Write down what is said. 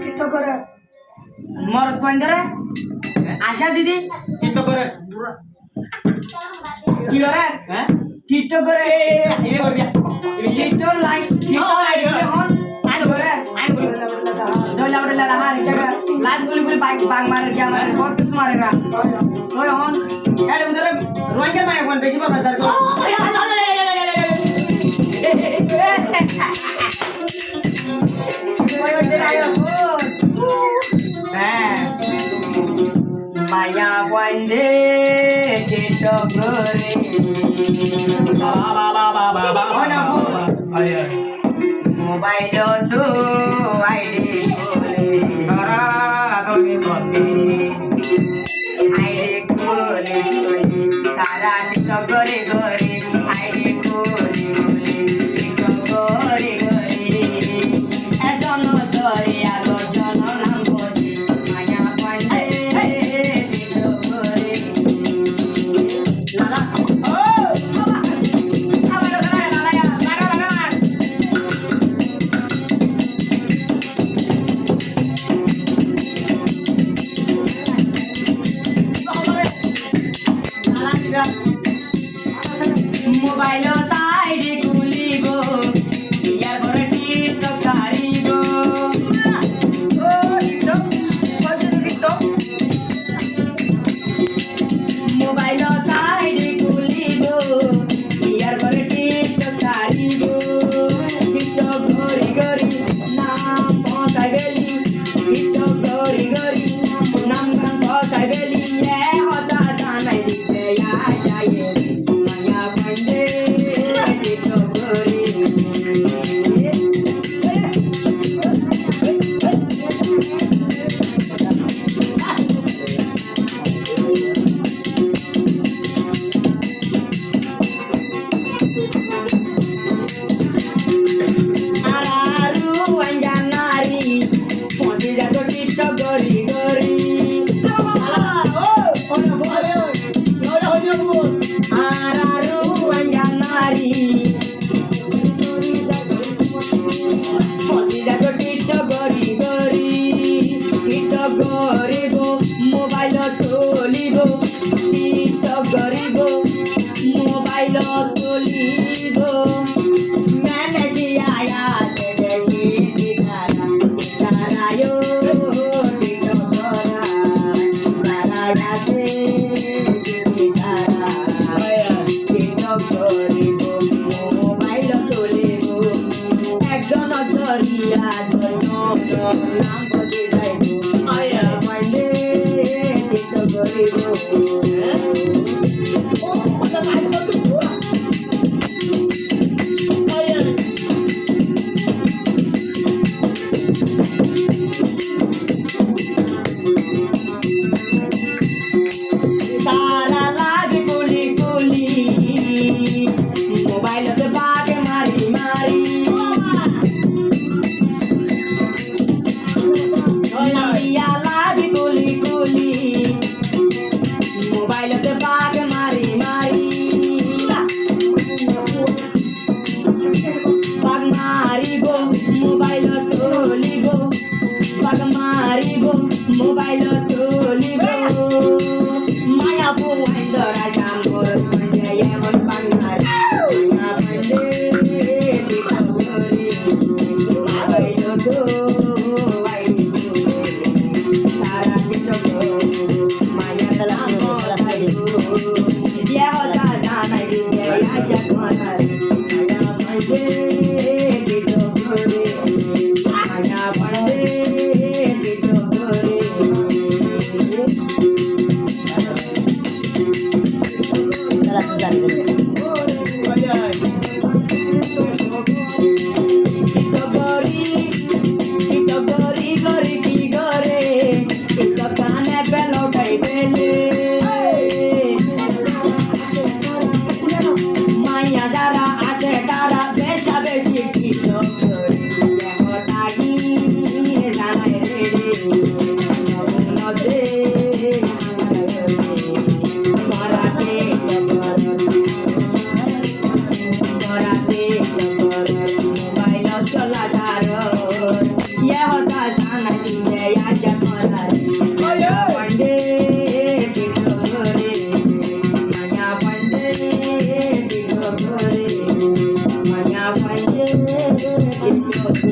TikTok করে মরদ পয়েন্টারে আশা দিদি টিকটক করে কি করে হ্যাঁ টিকটক করে ইবে করে দিয়া টিকটক লাইক টিকটক লাইক হন আই করে দলা দলা হার জায়গা লাইভ গুলি গুলি বাং মারে কি আমার বহুত কিছু মারে না ওই হন এর ভিতরে রোহিঙ্গা মায়া কোন বেশি বাবা স্যার মায়া বন্দে টিকটক করে মোবাইল তো আইডি আইডি খুলে তারা টিকটক করে করে আইডি খুলে টিকটক করে করে এজন ধরে আলোচন নাম বসে মায়া বন্দে টিকটক করে লালা ও আবার লালা লালা লালা রে